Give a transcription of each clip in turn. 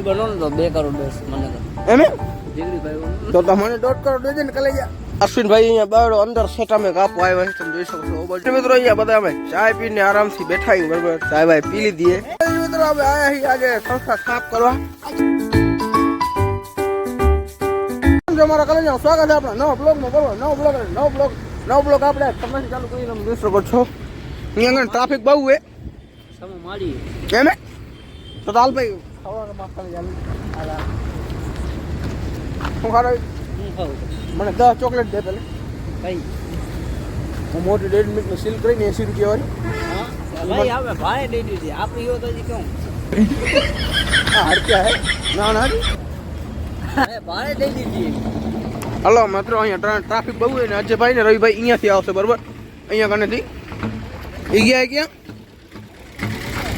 ભાઈ બનો ને તો 2 કરોડ દસ મને એમે જીગરી ભાઈ બનો તો તમને 1.5 કરોડ દેજે ને કલે જા અશ્વિનભાઈ અહીંયા બાવડો અંદર સેટામે કાપો આવ્યા છે તમે જોઈ શકો છો બાજુ મિત્રો અહીંયા બધા અમે ચાય પીને આરામથી બેઠા છીએ બરાબર ચાય ભાઈ પી લીધી મિત્રો અમે આયા છીએ આજે સંસ્થા સાફ કરવા અમારા કલે જાવ સ્વાગત છે આપણા નવા બ્લોગમાં બરાબર નવો બ્લોગ આપણે તમે ચાલુ કરી તમે જોઈ શકો છો અહીંયા આગળ ટ્રાફિક બહુ છે સમો માડી એમે તો હાલ ભાઈ ખાવાનું માં ખાલી ચાલુ આલા હું ખાડો હું ખાવ મને 10 ચોકલેટ દે પેલે કઈ હું મોટી ડેડ મિલ્ક સીલ કરીને 80 રૂપિયા વાળી હા ભાઈ આવે ભાડે દઈ દીધી આપણી હો તો હજી કેમ હા હરક્યા હે ના ના ભાડે દઈ દીધી હલો મિત્રો અહીંયા ટ્રાફિક બહુ છે ને અજયભાઈ ને રવિભાઈ અહીંયાથી આવશે બરોબર અહીંયા કનેથી એ ગયા ક્યાં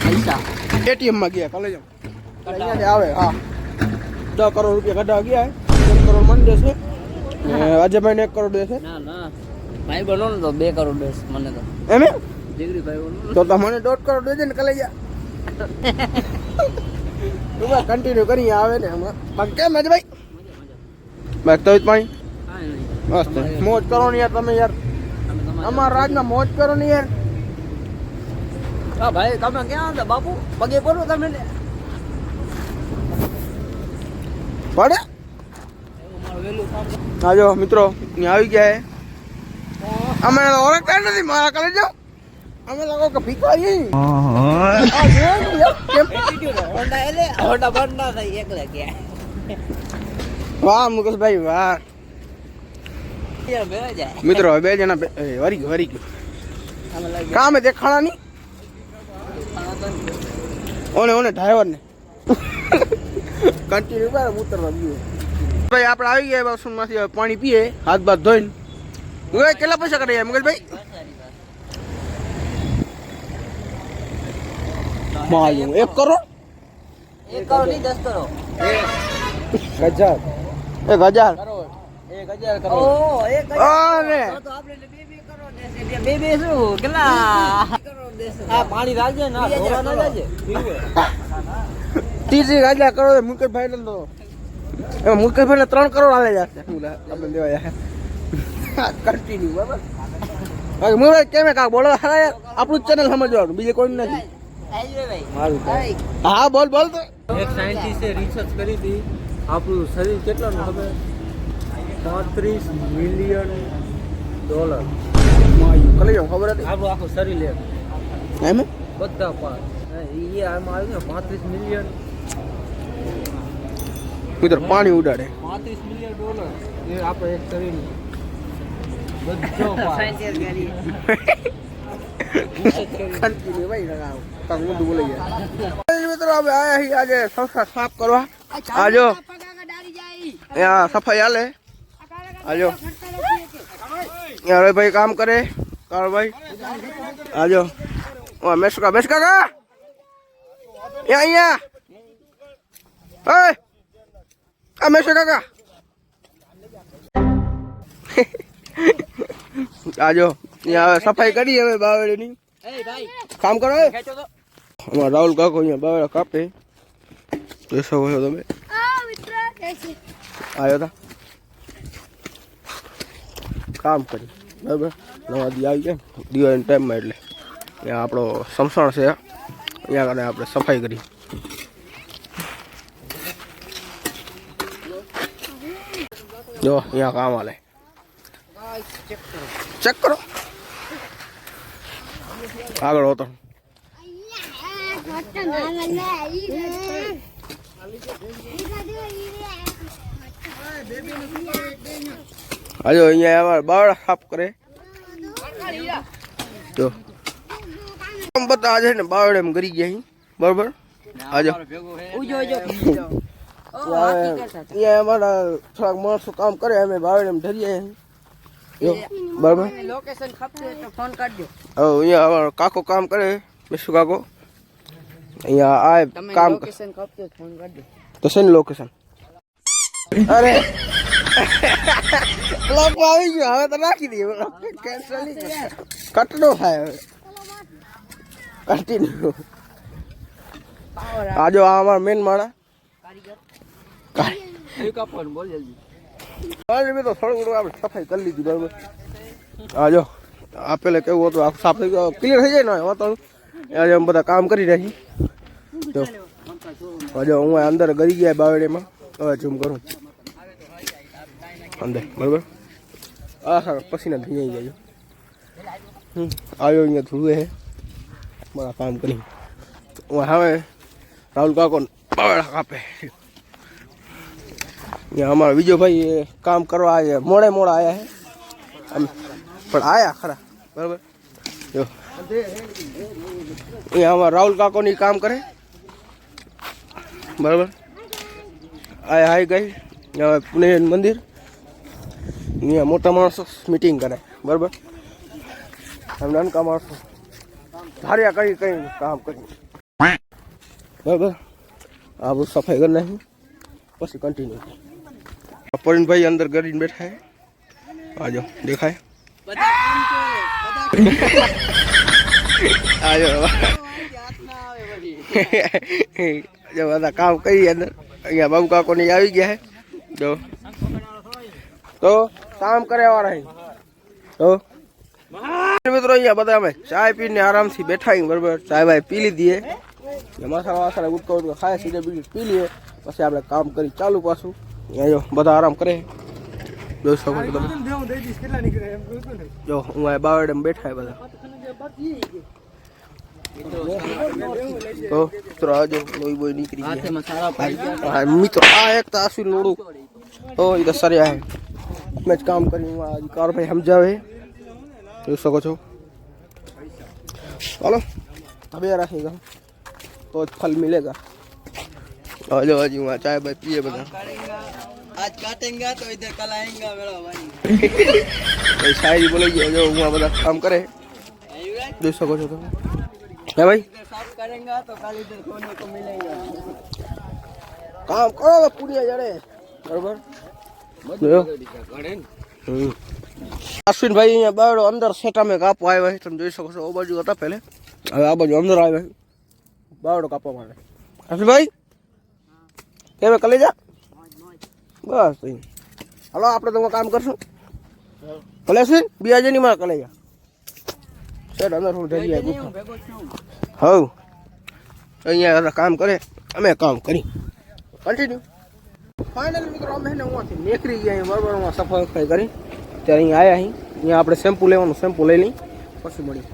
પૈસા એટીએમ માં ગયા કાલે જાવ અહીંયાથી આવે હા 10 કરોડ રૂપિયા કઢાવા ગયા 1 કરોડ મને દેશે અજયભાઈ ને 1 કરોડ દેશે ના ના ભાઈ બનો ને તો 2 કરોડ દસ મને તો એમે જીગરી ભાઈ બનો તો તમને 1.5 કરોડ દેજે ને કલે જા તું કન્ટિન્યુ કરી આવે ને હમણાં બાકી કેમ અજયભાઈ બાકી તો પાણી મસ્ત મોજ કરો ને યાર તમે યાર અમારા રાજના મોજ કરો ને યાર હા ભાઈ તમે ક્યાં હતા બાપુ પગે પડો તમે ને પડે હા જો મિત્રો અહીંયા આવી ગયા અમે ઓળખતા નથી મારા કાલે જાઓ અમે લોકો કે ભીખાઈ હોન્ડા બંધ ના થઈ એકલા ગયા વાહ મુકેશભાઈ વાહ મિત્રો બે જણા વરી ગયું કામે દેખાણા નહીં ઓને ડ્રાઈવર ને કન્ટિન્યુ કરે ઉતરવા ગયું ભાઈ આપણે આવી ગયા બાથરૂમ માંથી હવે પાણી પીએ હાથ બાથ ધોઈને કેટલા પૈસા કાઢ્યા મુકેશભાઈ 1 કરોડ 1 કરોડ નહીં 10 કરોડ 1000 ઓ 1000 અરે તો આપણે 2 કરોડ દેશે 2 શું કેટલા કરોડ દેશે આ પાણી રાખજે ના ઢોળા ના જાજે 30,000 કરોડ મુકેશભાઈ ને તો એમાં મુકેશભાઈ ને 3 કરોડ આલે જશે આપણે દેવા કન્ટિન્યુ બરાબર બાકી મુકેશ કેમ કા બોલો આપણું ચેનલ સમજવાનું બીજે કોઈ નથી હા બોલ તો એક સાયન્ટિસ્ટે રિસર્ચ કરી હતી આપણું શરીર કેટલાનું ખબર 35 મિલિયન ડોલર કલી જાવ ખબર હતી આપણું આખું શરીર લે એમ બધા પાર્ટ એ આમાં આવ્યું ને 35 મિલિયન મિત્ર પાણી ઉડાડે 35 મિલિયન ડોલર એ આપણે એક શરીરનું બધો પાર્ટ કન્ટિન્યુ ભાઈ લગાવ કામ બધું બોલી ગયા મિત્રો હવે આયા હી આજે સંસ્થા સાફ કરવા આજો અહીંયા સફાઈ હાલે આજો યાર ભાઈ કામ કરે કાર ભાઈ આજો ઓ મેશ કાકા અહીંયા એ આ મેશ કાકા આજો यहाँ सफाई करी है बावड़े नहीं काम करो हमारा राहुल काको यहाँ बावड़ा कापे ऐसा हो તમે आयो था काम કરી બરાબર નવા દી આવી ગયા દિવાળી ટાઈમમાં એટલે અહીંયા આપણો સમસણ છે અહીંયા કને આપણે સફાઈ કરી જો અહીંયા કામ આલે ચેક કરો આગળ હોતો આજો અહીંયા અમારા બાવડા સાફ કરે તો બધા આજે ને બાવડે એમ કરી ગયા બરોબર આજો અહીંયા અમારા થોડાક માણસો કામ કરે અમે બાવડે એમ ધરીએ બરાબર લોકેશન ખપશે તો ફોન કરજો અહીંયા અમારો કાકો કામ કરે મેસુ કાકો અહીંયા આ કામ લોકેશન ખપશે ફોન કરજો તો શેની લોકેશન અરે બ્લોક આવી ગયો હવે તો નાખી દઈએ કેન્સલ કટનો થાય હવે કન્ટિન્યુ આજો આ અમારા મેન માળા એક આપવાનું બોલ જલ્દી. મેં તો થોડું ઘણું આપણે સફાઈ કરી લીધી બરાબર. હા જો આ પેલે કેવું હતું આખું સાફ થઈ ગયું ક્લિયર થઈ જાય ને વાતો આજે અમે બધા કામ કરી રહ્યા છીએ. જો હજુ હું અંદર ગરી ગયા બાવડીમાં હવે ઝૂમ કરું અંદર બરાબર. આ હા પસીના થઈ જાય આવ્યો અહીંયા ધ્રુવે હે મારા કામ કરી હું હવે રાહુલ કાકો બાવડા કાપે. અહીંયા અમારા બીજો ભાઈ કામ કરવા આવ્યા મોડે મોડા આવ્યા છે આમ પણ આવ્યા ખરા બરાબર. જો અહીંયા અમારા રાહુલ કાકોની કામ કરે બરાબર. આયા હાઈ ગઈ પુણે મંદિર અહીંયા મોટા માણસો મીટિંગ કરે બરાબર. નાનકા માણસો ધાર્યા કરી કઈ કામ કરી બરાબર. આ બધું સફાઈ કરી નાખી પછી કન્ટિન્યુ. પરીનભાઈ અંદર કરીને બેઠા હે આજો દેખાય આજો જો બધા કામ કરી અંદર અહીંયા બાબુ કાકો ની આવી ગયા હે જો તો કામ કર્યા વાળા તો મિત્રો અહીંયા બધા અમે ચાય પીને આરામથી બેઠા બરાબર. ચાય ભાઈ પી લીધી મસાલા વાસા ઉટકો ઉટકો ખાય સીધે બીજું પી લઈએ પછી આપણે કામ કરી ચાલુ પાછું. અહીંયા જો બધા આરામ કરે જોઈ શકો છો તમે. જો હું આ બાવડે બેઠા બધા તો મિત્રો આજો લોહી બોય નીકળી ગયા મિત્રો. આ એક તો આસુ લોડું તો એ તો સરિયા હે મેં જ કામ કર્યું કાર ભાઈ સમજાવે જોઈ શકો છો. ચાલો હવે રાખીએ तो फल मिलेगा. आजो आज वहाँ चाय बाय पिए बता. आज काटेंगे तो इधर कल आएंगे मेरा भाई. शायरी बोलेगी जो वहाँ बता काम करे देख सको છો तुम है भाई. साफ करेंगे तो कल इधर सोने को मिलेगा. काम करो तो पूरी जड़े बराबर. અશ્વિનભાઈ અહીંયા બાવડો અંદર સેટામાં કાપવા આવ્યા છે તમે જોઈ શકો છો. ઓ બાજુ હતા પહેલે હવે આ બાજુ અંદર આવ્યા બાવડો કાપવા માટે. અશ્વિનભાઈ કેમ કલે જા બસ હાલો આપણે તો કામ કરશું ભલે અશ્વિન બીજા જની માં કલે જા સેટ અંદર હું થઈ ગયા હવ અહીંયા કામ કરે અમે કામ કરી કન્ટિન્યુ. ફાઇનલ મિત્રો અમે ને હું નીકળી ગયા બરાબર. સફાઈ કરી ત્યારે અહીંયા આવ્યા અહીંયા આપણે શેમ્પુ લેવાનું શેમ્પુ લઈ લઈ પછી મળી.